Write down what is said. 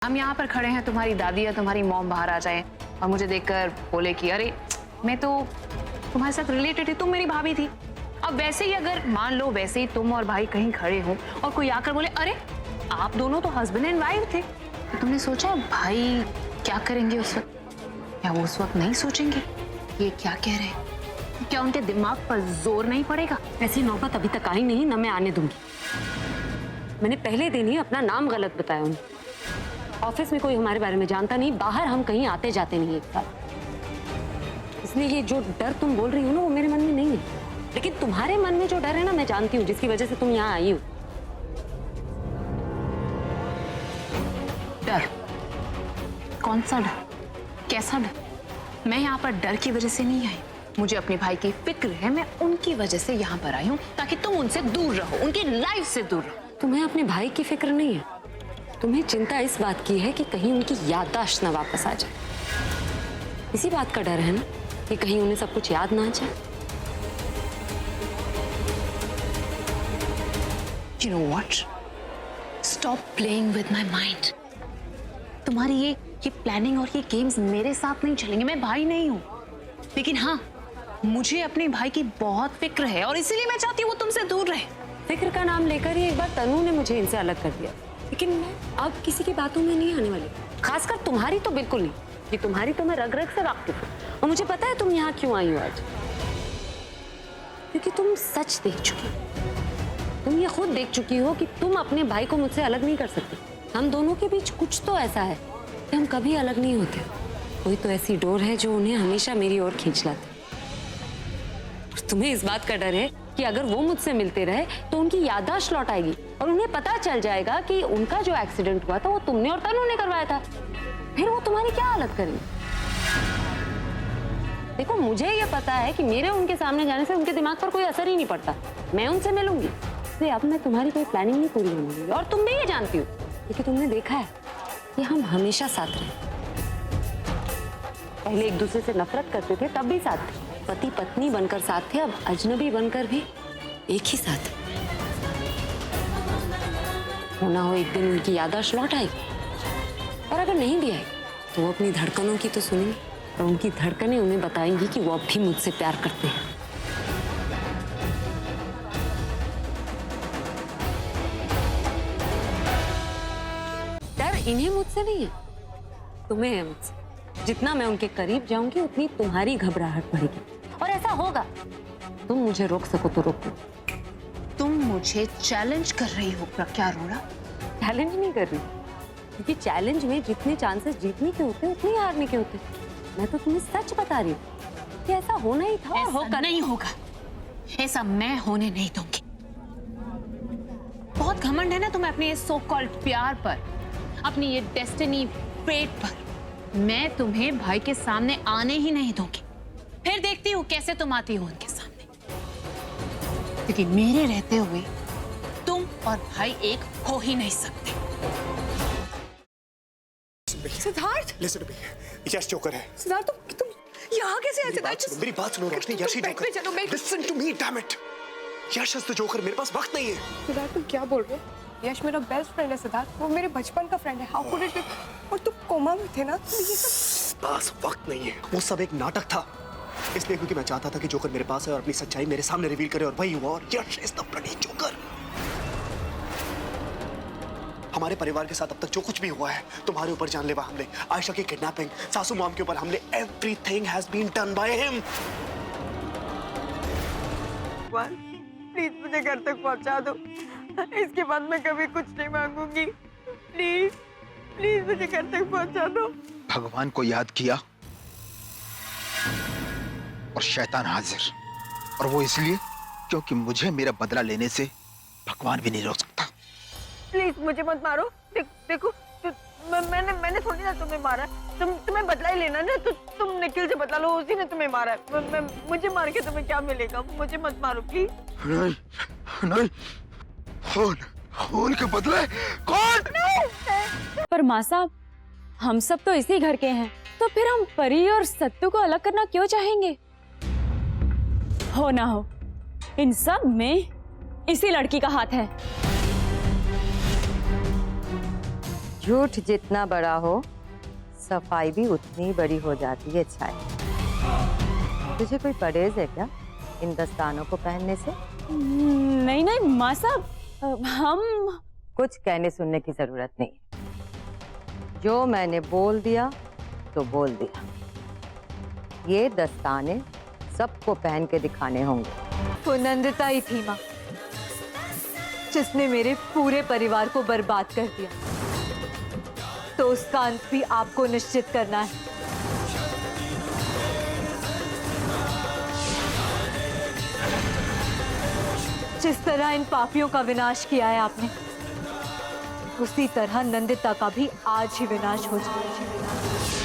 हम यहाँ पर खड़े हैं, तुम्हारी दादी या तुम्हारी मॉम बाहर आ जाए और मुझे देखकर बोले कि अरे मैं तो तुम्हारे साथ रिलेटेड थी, तुम मेरी भाभी थी। अब वैसे ही अगर मान लो वैसे ही तुम और भाई कहीं खड़े हो और कोई आकर बोले अरे आप दोनों तो हस्बैंड एंड वाइफ थे, तो तुमने सोचा भाई क्या करेंगे उस वक्त? क्या वो उस वक्त नहीं सोचेंगे ये क्या कह रहे हैं? क्या उनके दिमाग पर जोर नहीं पड़ेगा? ऐसी नौबत अभी तक आई नहीं, ना मैं आने दूंगी। मैंने पहले दिन ही अपना नाम गलत बताया उन्हें। ऑफिस में कोई हमारे बारे में जानता नहीं, बाहर हम कहीं आते जाते नहीं एक साथ। इसलिए ये जो डर तुम बोल रही हो ना वो मेरे मन में नहीं है, लेकिन तुम्हारे मन में जो डर है ना मैं जानती हूँ, जिसकी वजह से तुम यहाँ आई हो। डर? कौन सा डर? कैसा डर? मैं यहाँ पर डर की वजह से नहीं आई, मुझे अपने भाई की फिक्र है। मैं उनकी वजह से यहाँ पर आई हूँ ताकि तुम उनसे दूर रहो, उनकी लाइफ से दूर रहो। तुम्हें अपने भाई की फिक्र नहीं है, तुम्हें चिंता इस बात की है कि कहीं उनकी याददाश्त न वापस आ जाए। इसी बात का डर है ना कि कहीं उन्हें सब कुछ याद ना आ जाए। You know what? Stop playing with my mind. तुम्हारी ये प्लानिंग और ये गेम्स मेरे साथ नहीं चलेंगे। मैं भाई नहीं हूँ, लेकिन हाँ मुझे अपने भाई की बहुत फिक्र है और इसीलिए मैं चाहती हूँ वो तुमसे दूर रहे। फिक्र का नाम लेकर ही एक बार तनु ने मुझे इनसे अलग कर दिया, लेकिन मैं अब किसी की बातों में नहीं आने वाली, खासकर तुम्हारी तो बिल्कुल नहीं। कि तुम्हारी तो मैं रग रग से वाकिफ हूँ और मुझे पता है तुम यहाँ क्यों आई हो आज, क्योंकि तुम सच देख चुकी हो। तुम ये खुद देख चुकी हो कि तुम अपने भाई को मुझसे अलग नहीं कर सकती। हम दोनों के बीच कुछ तो ऐसा है कि हम कभी अलग नहीं होते। कोई तो ऐसी डोर है जो उन्हें हमेशा मेरी ओर खींच लाती। तुम्हें इस बात का डर है कि अगर वो मुझसे मिलते रहे तो उनकी याददाश्त लौट आएगी और उन्हें पता चल जाएगा कि उनका जो एक्सीडेंट हुआ था वो तुमने और तनु ने करवाया था। फिर वो तुम्हारी क्या हालत करेंगे? देखो मुझे ये पता है कि मेरे उनके सामने जाने से उनके दिमाग पर कोई असर ही नहीं पड़ता। मैं उनसे मिलूंगी, इसलिए अब मैं तुम्हारी कोई प्लानिंग नहीं पूरी होने दूंगी। और तुम भी ये जानती हो क्योंकि तुमने देखा है कि हम हमेशा साथ रहे। पहले एक दूसरे से नफरत करते थे तब भी साथ थे, पति पत्नी बनकर साथ थे, अब अजनबी बनकर भी एक ही साथ। होना हो एक दिन उनकी याददाश्त लौट आएगी, और अगर नहीं भी आई तो वो अपनी धड़कनों की तो सुनेंगे और उनकी धड़कनें उन्हें बताएंगी कि वो अब भी मुझसे प्यार करते हैं। डर इन्हें मुझसे नहीं है, तुम्हें है मुझसे। जितना मैं उनके करीब जाऊंगी उतनी तुम्हारी घबराहट बढ़ेगी, और ऐसा होगा। तुम मुझे रोक सको तो रोको। तुम मुझे चैलेंज कर रही हो क्या अरोड़ा? चैलेंज नहीं कर रही, क्योंकि चैलेंज में जितने चांसेस जीतने के होते हैं उतने हारने के होते हैं। मैं तो तुम्हें सच बता रही हूँ कि ऐसा होना ही था। ऐसा होगा नहीं होगा, ऐसा मैं होने नहीं दूंगी। बहुत घमंड है ना तुम्हें अपने ये सो कॉल्ड प्यार पर, अपनी ये डेस्टिनी फेट पर। मैं तुम्हें भाई के सामने आने ही नहीं दूंगी। फिर देखती हूँ कैसे तुम आती हो उनके सामने, क्योंकि मेरे रहते हुए तुम और भाई एक हो ही नहीं सकते। Siddharth, Listen to me. Yash joker है। सिद्धार्थ तुम यहाँ कैसे आए? मेरी बात सुनो रोशनी, यश ही जोकर। चलो मैं Listen to me, damn it. Yash is the joker, मेरे पास वक्त नहीं है। सिद्धार्थ तुम क्या बोल रहे हो? यश मेरा बेस्ट फ्रेंड है सिद्धार्थ, वो मेरे बचपन का फ्रेंड है। How could it be? और तुम कोमा में थे ना, तो ये सब पास वक्त नहीं है। वो सब एक नाटक था, इसलिए क्योंकि मैं चाहता था कि जोकर मेरे पास है और अपनी सच्चाई मेरे सामने रिवील करे, और वही हुआ। और यश इज द ब्लडी जोकर। हमारे परिवार के साथ अब तक जो कुछ भी हुआ है, तुम्हारे ऊपर जानलेवा हमले, आयशा की किडनैपिंग, सासू मॉम के ऊपर हमले, everything has been done by him. Please मुझे घर तक पहुंचा दो, इसके बाद मैं कभी कुछ नहीं मांगूंगी। प्लीज प्लीज मुझे घर तक पहुंचा दो। भगवान को याद किया और शैतान हाजिर, और वो इसलिए क्योंकि मुझे मेरा बदला लेने से भगवान भी नहीं रोक सकता। प्लीज मुझे मत मारो। देखो मैंने थोड़ी ना तुम्हें मारा, तुम्हें बदला ही लेना ना, तो तुम निखिल से बदला लो, उसी ने तुम्हें मारा है। मुझे मार के तुम्हें क्या मिलेगा? मुझे मत मारो प्लीज। नहीं नहीं, खून के बदले कौन? पर माँ साहब, हम सब तो इसी घर के हैं, तो फिर हम परी और सत्तू को अलग करना क्यों चाहेंगे? हो ना हो, इन सब में इसी लड़की का हाथ है। झूठ जितना बड़ा हो, सफाई भी उतनी बड़ी हो जाती है छाया। तुझे कोई परहेज है क्या इन दस्तानों को पहनने से? नहीं नहीं माँ साहब, हम कुछ कहने सुनने की जरूरत नहीं। जो मैंने बोल दिया तो बोल दिया। ये दस्ताने सबको पहन के दिखाने होंगे। वो नंदिता ही थी माँ, जिसने मेरे पूरे परिवार को बर्बाद कर दिया। तो उसका अंत भी आपको निश्चित करना है। जिस तरह इन पापियों का विनाश किया है आपने, उसी तरह नंदिता का भी आज ही विनाश हो जाए।